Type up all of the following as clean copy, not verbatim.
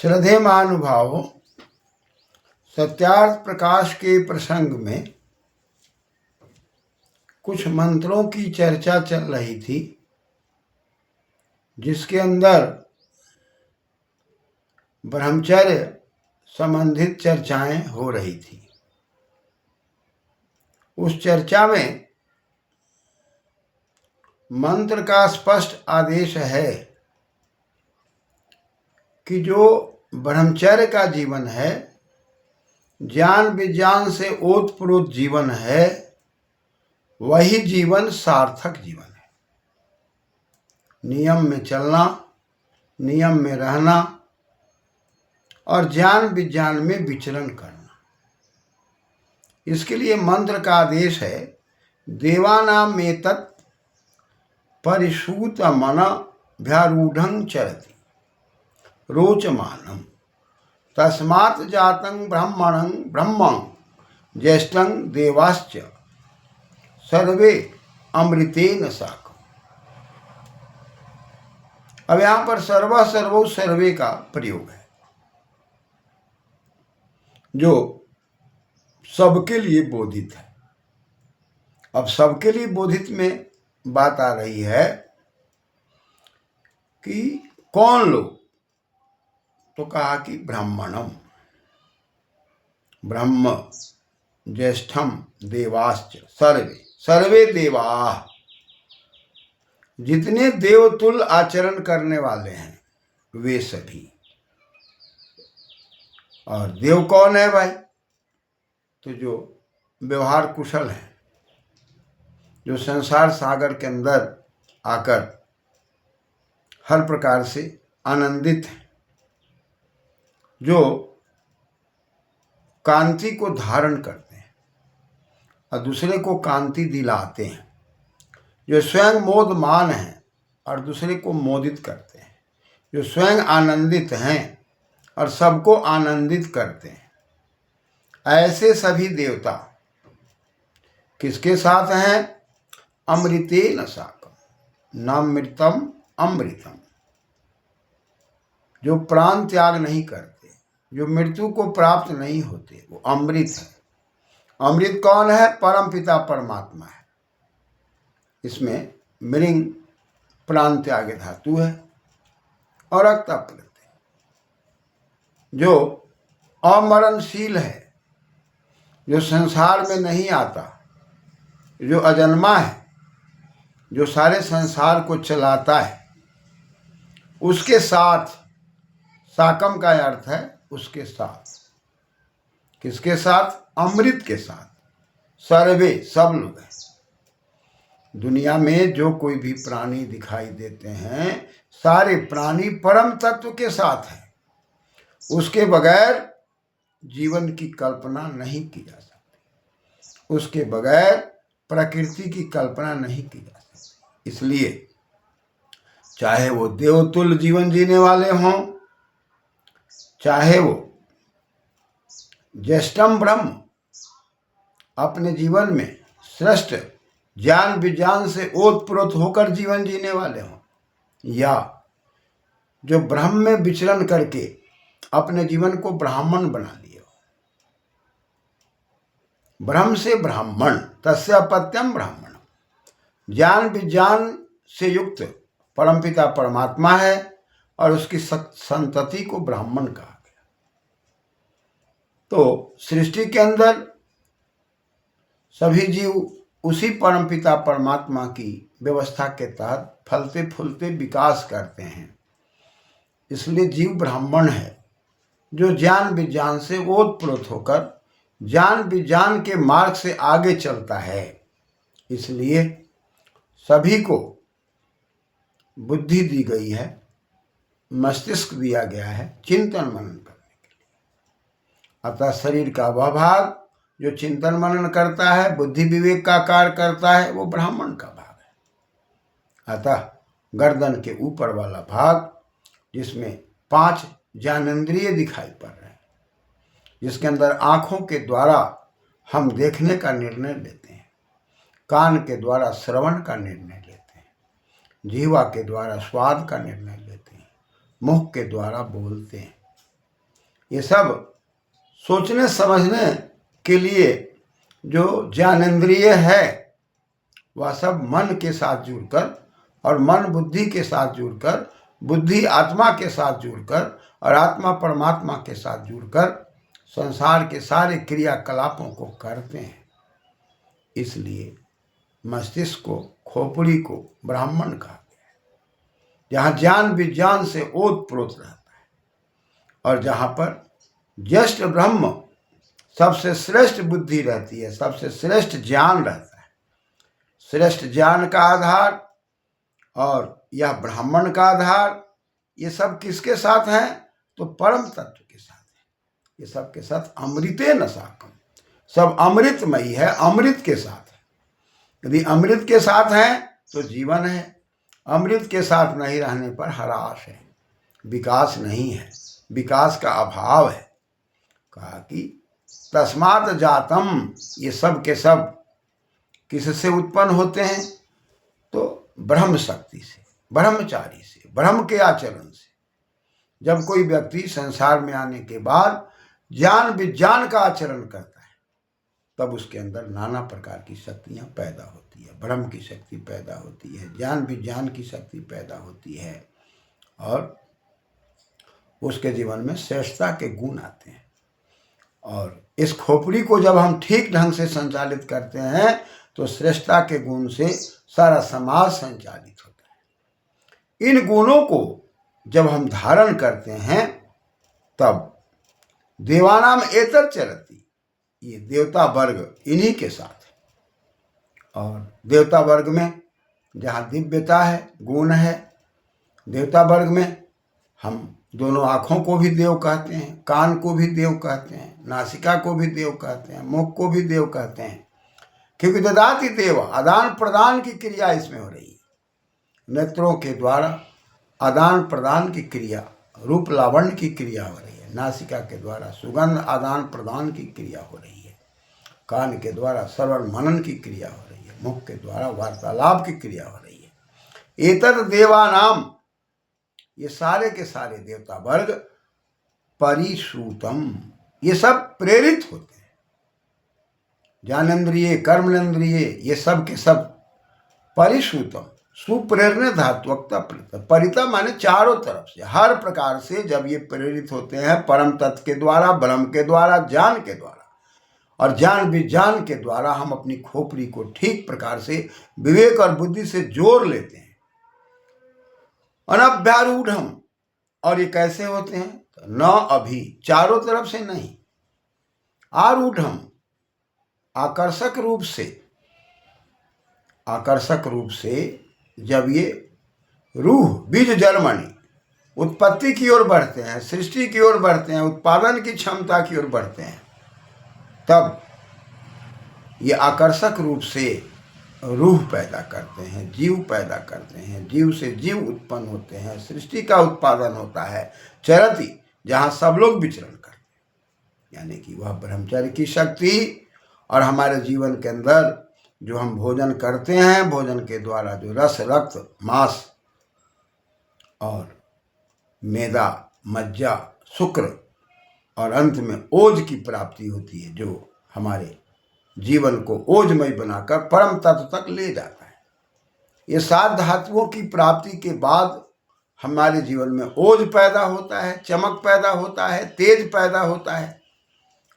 श्रद्धेय महानुभावों, सत्यार्थ प्रकाश के प्रसंग में कुछ मंत्रों की चर्चा चल रही थी, जिसके अंदर ब्रह्मचर्य संबंधित चर्चाएं हो रही थी। उस चर्चा में मंत्र का स्पष्ट आदेश है कि जो ब्रह्मचर्य का जीवन है, ज्ञान विज्ञान से ओतप्रोत जीवन है, वही जीवन सार्थक जीवन है। नियम में चलना, नियम में रहना और ज्ञान विज्ञान में विचरण करना, इसके लिए मंत्र का आदेश है। देवानाम एतत् परिसूत मन भ्यारूढ़ं चरति रोचमानम तस्मात् जातं ब्रह्मणं ब्रह्मं ज्येष्ठं देवाश्च सर्वे अमृतेन साकम्। अब यहाँ पर सर्व सर्वो सर्वे का प्रयोग है, जो सबके लिए बोधित है। अब सबके लिए बोधित में बात आ रही है कि कौन लोग, तो कहा कि ब्राह्मणम, ब्रह्म, ज्येष्ठम देवाश्च सर्वे, सर्वे देवा, जितने देवतुल्य आचरण करने वाले हैं वे सभी। और देव कौन है भाई? तो जो व्यवहार कुशल है, जो संसार सागर के अंदर आकर हर प्रकार से आनंदित है, जो कांति को धारण करते हैं और दूसरे को कांति दिलाते हैं, जो स्वयं मोदमान हैं और दूसरे को मोदित करते हैं, जो स्वयं आनंदित हैं और सबको आनंदित करते हैं, ऐसे सभी देवता किसके साथ हैं? अमृतेन साकम्, नामृतम अमृतम, जो प्राण त्याग नहीं करते, जो मृत्यु को प्राप्त नहीं होते, वो अमृत है। अमृत कौन है? परम पिता परमात्मा है। इसमें मृंग प्राण त्याग धातु है और अक्ता प्रत्यय, जो अमरणशील है, जो संसार में नहीं आता, जो अजन्मा है, जो सारे संसार को चलाता है, उसके साथ, साकम का अर्थ है उसके साथ। किसके साथ? अमृत के साथ। सर्वे, सब लोग हैं। दुनिया में जो कोई भी प्राणी दिखाई देते हैं, सारे प्राणी परम तत्व के साथ हैं। उसके बगैर जीवन की कल्पना नहीं की जा सकती, उसके बगैर प्रकृति की कल्पना नहीं की जा सकती। इसलिए चाहे वो देवतुल्य जीवन जीने वाले हों, चाहे वो ज्येष्ठम ब्रह्म अपने जीवन में श्रेष्ठ ज्ञान विज्ञान से ओतप्रोत होकर जीवन जीने वाले हों, या जो ब्रह्म में विचरण करके अपने जीवन को ब्राह्मण बना लिए हो। ब्रह्म से ब्राह्मण, तस्य अपत्यम ब्राह्मण। ज्ञान विज्ञान से युक्त परमपिता परमात्मा है और उसकी संतति को ब्राह्मण कहा गया। तो सृष्टि के अंदर सभी जीव उसी परमपिता परमात्मा की व्यवस्था के तहत फलते फूलते विकास करते हैं। इसलिए जीव ब्राह्मण है, जो ज्ञान विज्ञान से ओतप्रोत होकर ज्ञान विज्ञान के मार्ग से आगे चलता है। इसलिए सभी को बुद्धि दी गई है, मस्तिष्क दिया गया है चिंतन मनन करने के लिए। अतः शरीर का वह भाग जो चिंतन मनन करता है, बुद्धि विवेक का कार्य करता है, वो ब्राह्मण का भाग है। अतः गर्दन के ऊपर वाला भाग, जिसमें 5 ज्ञानेंद्रिय दिखाई पड़ रहे हैं, जिसके अंदर आँखों के द्वारा हम देखने का निर्णय लेते हैं, कान के द्वारा श्रवण का निर्णय लेते हैं, जीवा के द्वारा स्वाद का निर्णय लेते हैं, मुख के द्वारा बोलते हैं, ये सब सोचने समझने के लिए जो ज्ञानेंद्रिय है वह सब मन के साथ जुड़कर और मन बुद्धि के साथ जुड़कर, बुद्धि आत्मा के साथ जुड़कर और आत्मा परमात्मा के साथ जुड़कर संसार के सारे क्रियाकलापों को करते हैं। इसलिए मस्तिष्क को, खोपड़ी को ब्राह्मण कहा गया है, जहाँ ज्ञान विज्ञान से ओतप्रोत रहता है और जहाँ पर ज्येष्ठ ब्रह्म सबसे श्रेष्ठ बुद्धि रहती है, सबसे श्रेष्ठ ज्ञान रहता है। श्रेष्ठ ज्ञान का आधार और यह ब्राह्मण का आधार, ये सब किसके साथ है? तो परम तत्व के साथ है। ये सब के साथ अमृते न साकम, सब अमृतमयी है, अमृत के साथ है। यदि अमृत के साथ है तो जीवन है, अमृत के साथ नहीं रहने पर हराश है, विकास नहीं है, विकास का अभाव है। कहा कि तस्मात् जातम, ये सब के सब किससे उत्पन्न होते हैं? तो ब्रह्म शक्ति से, ब्रह्मचारी से, ब्रह्म के आचरण से। जब कोई व्यक्ति संसार में आने के बाद ज्ञान विज्ञान का आचरण करता है तब उसके अंदर नाना प्रकार की शक्तियां पैदा होती है। ब्रह्म की शक्ति पैदा होती है, ज्ञान विज्ञान की शक्ति पैदा होती है और उसके जीवन में श्रेष्ठता के गुण आते हैं। और इस खोपड़ी को जब हम ठीक ढंग से संचालित करते हैं तो श्रेष्ठता के गुण से सारा समाज संचालित होता है। इन गुणों को जब हम धारण करते हैं तब देवानाम एतर चरति, ये देवता वर्ग इन्हीं के साथ है। और देवता वर्ग में जहाँ दिव्यता है, गुण है, देवता वर्ग में हम दोनों आँखों को भी देव कहते हैं, कान को भी देव कहते हैं, नासिका को भी देव कहते हैं, मुख को भी देव कहते हैं, क्योंकि ददाति देव, आदान प्रदान की क्रिया इसमें हो रही है। नेत्रों के द्वारा आदान प्रदान की क्रिया, रूप लावण्य की क्रिया हो रही है। नासिका के द्वारा सुगंध आदान प्रदान की क्रिया हो रही है। कान के द्वारा श्रवण मनन की क्रिया हो रही है। मुख के द्वारा वार्तालाप की क्रिया हो रही है। एतद देवानाम, ये सारे के सारे देवता वर्ग परिश्रुतम, ये सब प्रेरित होते हैं। ज्ञानेन्द्रिय, कर्मेंद्रिय, ये सब के सब परिश्रुतम, सुप्रेरणा धात्वकता परिता माने चारों तरफ से, हर प्रकार से जब ये प्रेरित होते हैं परम तत्व के द्वारा, ब्रह्म के द्वारा, ज्ञान के द्वारा और ज्ञान विज्ञान के द्वारा हम अपनी खोपड़ी को ठीक प्रकार से विवेक और बुद्धि से जोड़ लेते हैं। अनभ्यारूढ़, और ये कैसे होते हैं? न अभी, चारों तरफ से नहीं, आरूढ़, आकर्षक रूप से, आकर्षक रूप से जब ये रूह बीज जर्मनी उत्पत्ति की ओर बढ़ते हैं, सृष्टि की ओर बढ़ते हैं, उत्पादन की क्षमता की ओर बढ़ते हैं, तब ये आकर्षक रूप से रूह पैदा करते हैं, जीव पैदा करते हैं, जीव से जीव उत्पन्न होते हैं, सृष्टि का उत्पादन होता है। चरति, जहाँ सब लोग विचरण करते हैं, यानी कि वह ब्रह्मचर्य की शक्ति और हमारे जीवन के अंदर जो हम भोजन करते हैं, भोजन के द्वारा जो रस, रक्त, मांस और मेदा, मज्जा, शुक्र और अंत में ओज की प्राप्ति होती है, जो हमारे जीवन को ओजमय बनाकर परम तत्व तक ले जाता है। ये 7 धातुओं की प्राप्ति के बाद हमारे जीवन में ओज पैदा होता है, चमक पैदा होता है, तेज पैदा होता है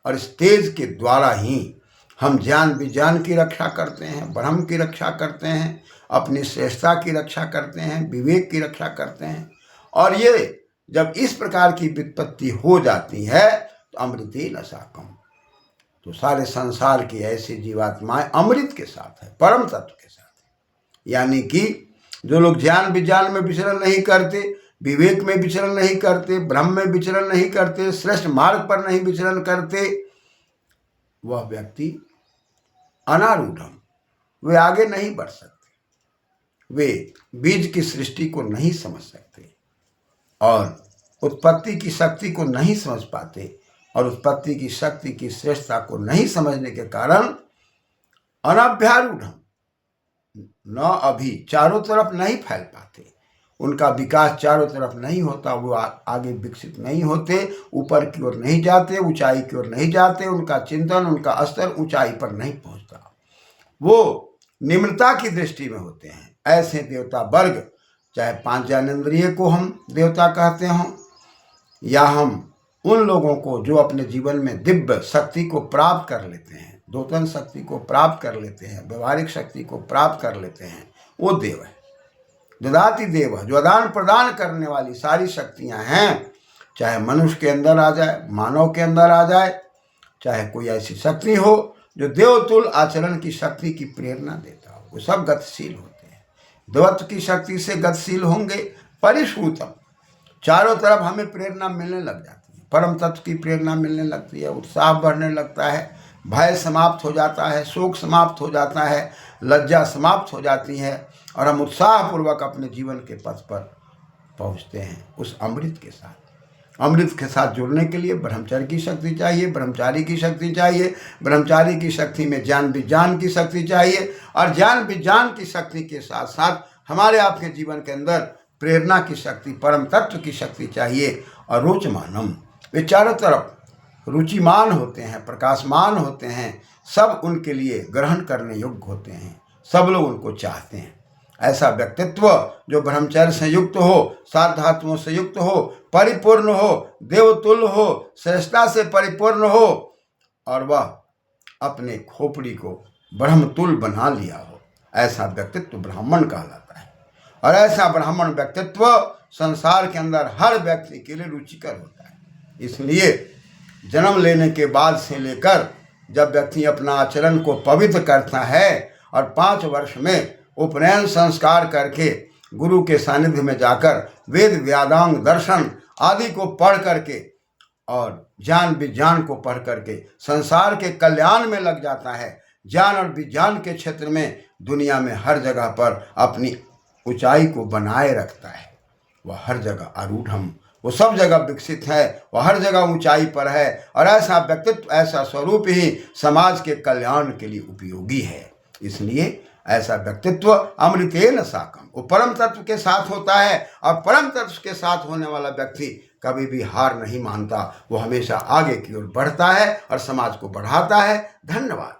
और इस तेज के द्वारा ही हम ज्ञान विज्ञान की रक्षा करते हैं, ब्रह्म की रक्षा करते हैं, अपनी श्रेष्ठता की रक्षा करते हैं, विवेक की रक्षा करते हैं। और ये जब इस प्रकार की वित्पत्ति हो जाती है तो अमृते न साकम, तो सारे संसार की ऐसी जीवात्माएं अमृत के साथ है, परम तत्व के साथ है। यानी कि जो लोग ज्ञान विज्ञान में विचरण नहीं करते, विवेक में विचरण नहीं करते, ब्रह्म में विचरण नहीं करते, श्रेष्ठ मार्ग पर नहीं विचरण करते, वह व्यक्ति अनारूढ़, वे आगे नहीं बढ़ सकते, वे बीज की सृष्टि को नहीं समझ सकते और उत्पत्ति की शक्ति को नहीं समझ पाते और उत्पत्ति की शक्ति की श्रेष्ठता को नहीं समझने के कारण अनभ्यारूढ़, न अभी, चारों तरफ नहीं फैल पाते उनका विकास चारों तरफ नहीं होता, वो आगे विकसित नहीं होते, ऊपर की ओर नहीं जाते, ऊंचाई की ओर नहीं जाते, उनका चिंतन, उनका स्तर ऊंचाई पर नहीं पहुंचता, वो निम्नता की दृष्टि में होते हैं। ऐसे देवता वर्ग, चाहे पांच ज्ञानेंद्रिय को हम देवता कहते हों, या हम उन लोगों को जो अपने जीवन में दिव्य शक्ति को प्राप्त कर लेते हैं, द्योतन शक्ति को प्राप्त कर लेते हैं, व्यवहारिक शक्ति को प्राप्त कर लेते हैं, वो देव है। ददाति देव, जो आदान प्रदान करने वाली सारी शक्तियां हैं, चाहे मनुष्य के अंदर आ जाए, मानव के अंदर आ जाए, चाहे कोई ऐसी शक्ति हो जो देवतुल आचरण की शक्ति की प्रेरणा देता हो, वो सब गतिशील होते हैं। देवत्व की शक्ति से गतिशील होंगे। परिश्रुतम, चारों तरफ हमें प्रेरणा मिलने लग जाती है, परम तत्व की प्रेरणा मिलने लगती है, उत्साह बढ़ने लगता है, भय समाप्त हो जाता है, शोक समाप्त हो जाता है, लज्जा समाप्त हो जाती है, और हम उत्साहपूर्वक अपने जीवन के पथ पर पहुंचते हैं उस अमृत के साथ। अमृत के साथ जुड़ने के लिए ब्रह्मचर्य की शक्ति चाहिए, ब्रह्मचारी की शक्ति चाहिए, ब्रह्मचारी की शक्ति में ज्ञान विज्ञान की शक्ति चाहिए, और ज्ञान विज्ञान की शक्ति के साथ साथ हमारे आपके जीवन के अंदर प्रेरणा की शक्ति, परम तत्व की शक्ति चाहिए। और रोचमानम, वे चारों तरफ रुचिमान होते हैं, प्रकाशमान होते हैं, सब उनके लिए ग्रहण करने योग्य होते हैं, सब लोग उनको चाहते हैं। ऐसा व्यक्तित्व जो ब्रह्मचर्य से युक्त हो, सात धातुओं से युक्त हो, परिपूर्ण हो, देवतुल्य हो, श्रेष्ठता से परिपूर्ण हो, और वह अपने खोपड़ी को ब्रह्मतुल्य बना लिया हो, ऐसा व्यक्तित्व ब्राह्मण कहलाता है। और ऐसा ब्राह्मण व्यक्तित्व संसार के अंदर हर व्यक्ति के लिए रुचिकर होता है। इसलिए जन्म लेने के बाद से लेकर जब व्यक्ति अपना आचरण को पवित्र करता है और 5 वर्ष में उपनयन संस्कार करके गुरु के सानिध्य में जाकर वेद वेदांग दर्शन आदि को पढ़ करके और ज्ञान विज्ञान को पढ़ करके संसार के कल्याण में लग जाता है, ज्ञान और विज्ञान के क्षेत्र में दुनिया में हर जगह पर अपनी ऊंचाई को बनाए रखता है। वह हर जगह आरूढ़, वो सब जगह विकसित है, वह हर जगह ऊंचाई पर है, और ऐसा व्यक्तित्व, ऐसा स्वरूप ही समाज के कल्याण के लिए उपयोगी है। इसलिए ऐसा व्यक्तित्व अमृतेन साकम, वो परम तत्व के साथ होता है, और परम तत्व के साथ होने वाला व्यक्ति कभी भी हार नहीं मानता, वो हमेशा आगे की ओर बढ़ता है और समाज को बढ़ाता है। धन्यवाद।